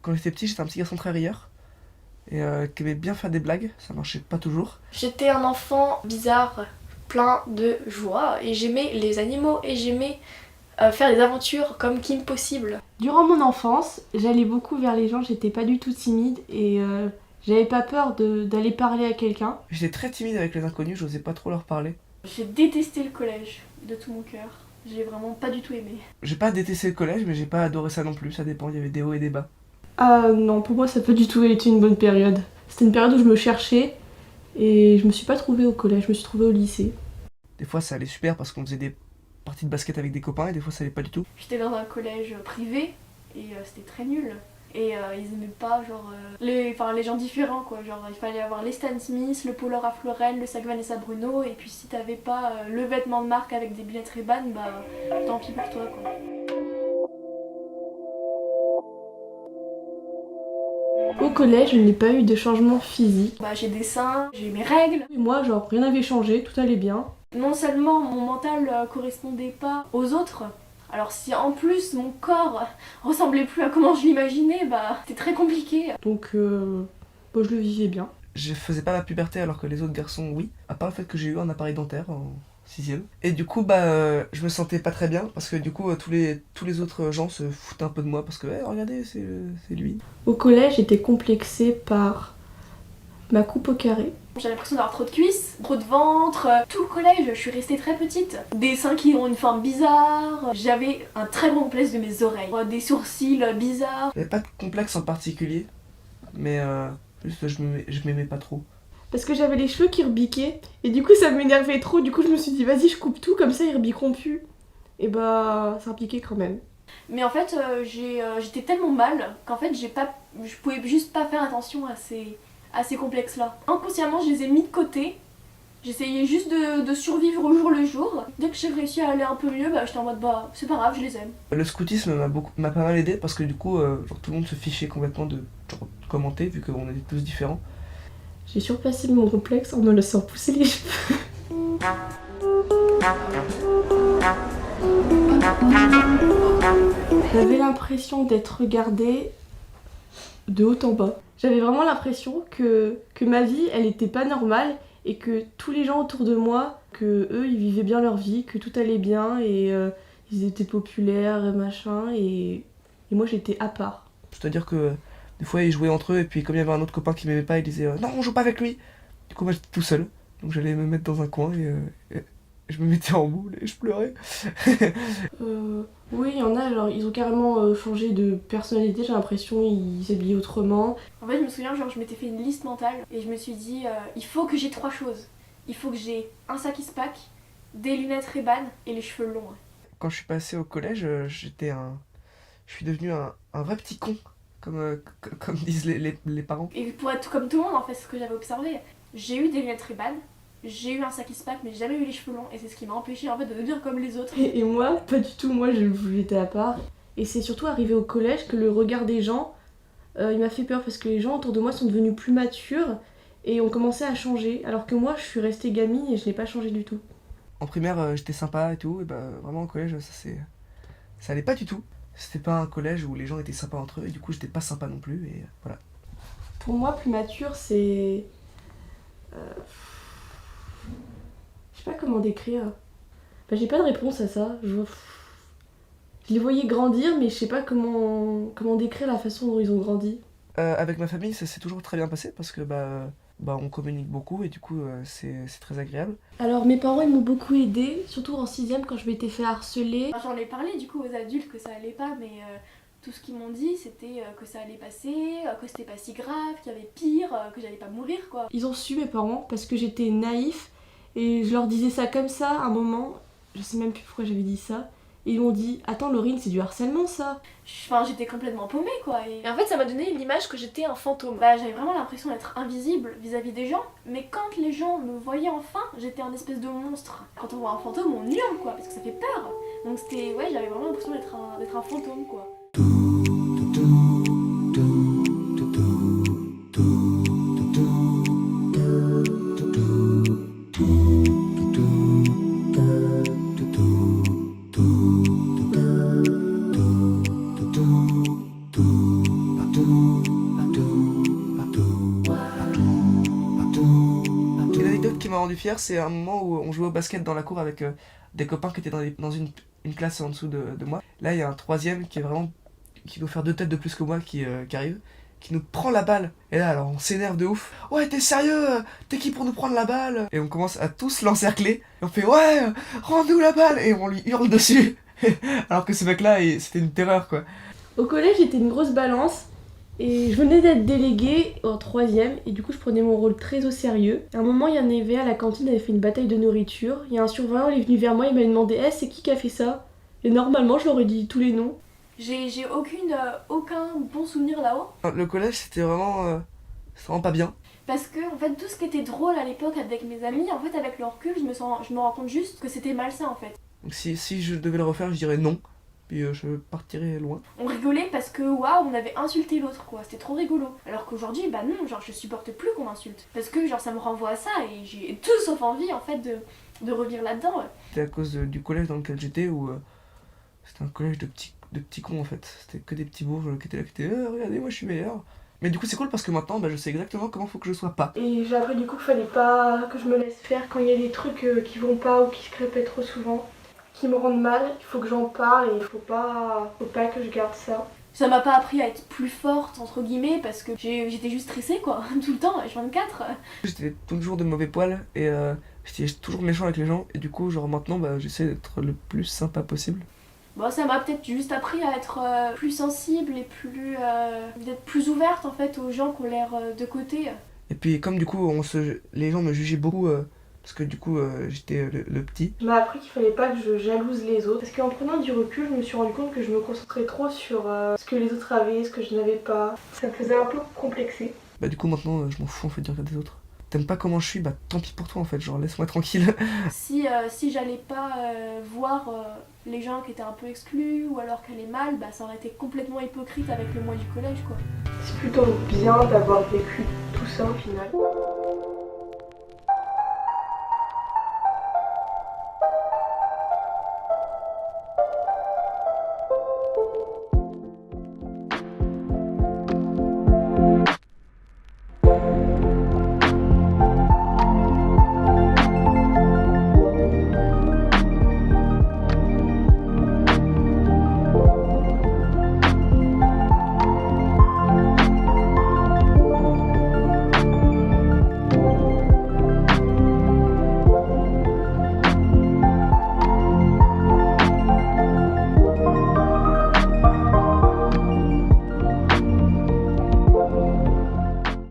Quand j'étais petit, j'étais un petit garçon très rieur et qui aimait bien faire des blagues, ça marchait pas toujours. J'étais un enfant bizarre, plein de joie, et j'aimais les animaux, et j'aimais faire des aventures comme Kim Possible. Durant mon enfance, j'allais beaucoup vers les gens, j'étais pas du tout timide et j'avais pas peur d'aller parler à quelqu'un. J'étais très timide avec les inconnus, j'osais pas trop leur parler. J'ai détesté le collège de tout mon cœur. J'ai vraiment pas du tout aimé. J'ai pas détesté le collège, mais j'ai pas adoré ça non plus, ça dépend, il y avait des hauts et des bas. Ah non, pour moi ça n'a pas du tout été une bonne période. C'était une période où je me cherchais et je me suis pas trouvée au collège, je me suis trouvée au lycée. Des fois ça allait super parce qu'on faisait des parties de basket avec des copains et des fois ça allait pas du tout. J'étais dans un collège privé et c'était très nul. Et ils aimaient pas les gens différents quoi. Genre il fallait avoir les Stan Smith, le polo Ralph Lauren, le sac Vanessa Bruno, et puis si t'avais pas le vêtement de marque avec des billets Ray-Ban, bah tant pis pour toi quoi. Au collège, je n'ai pas eu de changement physique. Bah j'ai des seins, j'ai mes règles. Et moi, genre, rien n'avait changé, tout allait bien. Non seulement mon mental correspondait pas aux autres, alors si en plus mon corps ressemblait plus à comment je l'imaginais, bah c'était très compliqué. Donc, bah, je le vivais bien. Je faisais pas ma puberté alors que les autres garçons oui, à part le fait que j'ai eu un appareil dentaire en 6ème. Et du coup je me sentais pas très bien parce que du coup tous les autres gens se foutaient un peu de moi parce que hey, regardez c'est lui. Au collège, j'étais complexée par ma coupe au carré. J'ai l'impression d'avoir trop de cuisses, trop de ventre. Tout le collège, je suis restée très petite. Des seins qui ont une forme bizarre. J'avais un très grand complexe de mes oreilles. Des sourcils bizarres. J'avais pas de complexe en particulier, mais juste je m'aimais pas trop. Parce que j'avais les cheveux qui rebiquaient. Et du coup, ça m'énervait trop. Du coup, je me suis dit, vas-y, je coupe tout, comme ça, ils rebiqueront plus. Et bah, ça rebiquait quand même. Mais en fait, j'étais tellement mal qu'en fait, je pouvais juste pas faire attention à ces complexes-là. Inconsciemment, je les ai mis de côté. J'essayais juste de survivre au jour le jour. Dès que j'ai réussi à aller un peu mieux, bah, j'étais en mode bah c'est pas grave, je les aime. Le scoutisme m'a pas mal aidé parce que du coup genre, tout le monde se fichait complètement de genre, commenter vu qu'on était tous différents. J'ai surpassé mon complexe en me laissant pousser les cheveux. J'avais l'impression d'être regardée de haut en bas. J'avais vraiment l'impression que ma vie, elle était pas normale et que tous les gens autour de moi, que eux, ils vivaient bien leur vie, que tout allait bien et ils étaient populaires et machin et moi j'étais à part. C'est-à-dire que des fois ils jouaient entre eux et puis comme il y avait un autre copain qui m'aimait pas, il disait non on joue pas avec lui. Du coup moi j'étais tout seul, donc j'allais me mettre dans un coin et je me mettais en boule et je pleurais. Oui, il y en a, genre, ils ont carrément changé de personnalité, j'ai l'impression, ils s'habillaient autrement. En fait, je me souviens, genre, je m'étais fait une liste mentale et je me suis dit, il faut que j'ai 3 choses. Il faut que j'ai un sac Ispac, des lunettes Ray-Ban et les cheveux longs. Quand je suis passé au collège, je suis devenu un vrai petit con, comme disent les parents. Et pour être comme tout le monde, en fait, c'est ce que j'avais observé. J'ai eu des lunettes Ray-Ban, j'ai eu un sac Ispac, mais j'ai jamais eu les cheveux longs et c'est ce qui m'a empêché en fait de devenir comme les autres. Et moi, pas du tout, moi j'étais à part. Et c'est surtout arrivé au collège que le regard des gens, il m'a fait peur parce que les gens autour de moi sont devenus plus matures et ont commencé à changer. Alors que moi, je suis restée gamine et je n'ai pas changé du tout. En primaire j'étais sympa et tout, et bah vraiment au collège ça allait pas du tout. C'était pas un collège où les gens étaient sympas entre eux et du coup j'étais pas sympa non plus et voilà. Pour moi, plus mature, c'est... Je sais pas comment décrire. Bah, j'ai pas de réponse à ça. Je les voyais grandir, mais je sais pas comment décrire la façon dont ils ont grandi. Avec ma famille ça s'est toujours très bien passé parce que on communique beaucoup et du coup c'est très agréable. Alors mes parents ils m'ont beaucoup aidée, surtout en 6ème quand je m'étais fait harceler. Enfin, j'en ai parlé du coup aux adultes que ça allait pas, mais tout ce qu'ils m'ont dit c'était que ça allait passer, que c'était pas si grave, qu'il y avait pire, que j'allais pas mourir quoi. Ils ont su mes parents parce que j'étais naïf et je leur disais ça comme ça à un moment, je sais même plus pourquoi j'avais dit ça. Et ils m'ont dit attends Laurine c'est du harcèlement ça. Enfin, j'étais complètement paumée quoi. Et en fait, ça m'a donné l'image que j'étais un fantôme. Bah, j'avais vraiment l'impression d'être invisible vis-à-vis des gens. Mais quand les gens me voyaient enfin, j'étais un espèce de monstre. Quand on voit un fantôme, on hurle quoi, parce que ça fait peur. Donc c'était, ouais, j'avais vraiment l'impression d'être un fantôme quoi. Une anecdote qui m'a rendu fier, c'est un moment où on jouait au basket dans la cour avec des copains qui étaient dans une classe en dessous de moi. Là, il y a un troisième qui doit faire 2 têtes de plus que moi qui arrive, qui nous prend la balle. Et là, alors, on s'énerve de ouf. Ouais, t'es sérieux? T'es qui pour nous prendre la balle? Et on commence à tous l'encercler. Et on fait ouais, rends-nous la balle! Et on lui hurle dessus. Alors que ce mec-là, c'était une terreur, quoi. Au collège, j'étais une grosse balance. Et je venais d'être déléguée en 3ème et du coup je prenais mon rôle très au sérieux. À un moment il y en avait à la cantine, avait fait une bataille de nourriture. Il y a un surveillant, il est venu vers moi, il m'a demandé « c'est qui a fait ça ?» Et normalement je leur ai dit tous les noms. J'ai aucun bon souvenir là-haut. Le collège, c'était vraiment pas bien. Parce que en fait tout ce qui était drôle à l'époque avec mes amis, en fait avec le recul je me rends compte juste que c'était malsain en fait. Donc si je devais le refaire, je dirais non. Puis je partirais loin. On rigolait parce que waouh, on avait insulté l'autre quoi, c'était trop rigolo. Alors qu'aujourd'hui, bah non, genre je supporte plus qu'on m'insulte. Parce que genre ça me renvoie à ça et j'ai tout sauf envie en fait de revivre là-dedans. C'était à cause du collège dans lequel j'étais où c'était un collège de petits cons en fait. C'était que des petits bourges qui étaient là, qui étaient regardez, moi je suis meilleur. Mais du coup c'est cool parce que maintenant je sais exactement comment faut que je sois pas. Et j'ai appris du coup qu'il fallait pas que je me laisse faire quand il y a des trucs qui vont pas ou qui se répètent trop souvent, qui me rendent mal, il faut que j'en parle et il faut pas que je garde ça. Ça m'a pas appris à être plus forte entre guillemets parce que j'étais juste stressée quoi, tout le temps, H24. J'étais toujours de mauvais poil et j'étais toujours méchant avec les gens et du coup genre maintenant j'essaie d'être le plus sympa possible. Bon, ça m'a peut-être juste appris à être plus sensible et d'être plus ouverte en fait aux gens qui ont l'air de côté. Et puis comme du coup les gens me jugeaient beaucoup parce que du coup j'étais le petit. Je m'ai appris qu'il fallait pas que je jalouse les autres parce qu'en prenant du recul, je me suis rendu compte que je me concentrais trop sur ce que les autres avaient, ce que je n'avais pas. Ça me faisait un peu complexer. Du coup maintenant je m'en fous en fait du regard des autres. T'aimes pas comment je suis, tant pis pour toi en fait, genre laisse-moi tranquille. Si j'allais pas voir les gens qui étaient un peu exclus ou alors qu'elle est mal, ça aurait été complètement hypocrite avec le moi du collège quoi. C'est plutôt bien d'avoir vécu tout ça au final.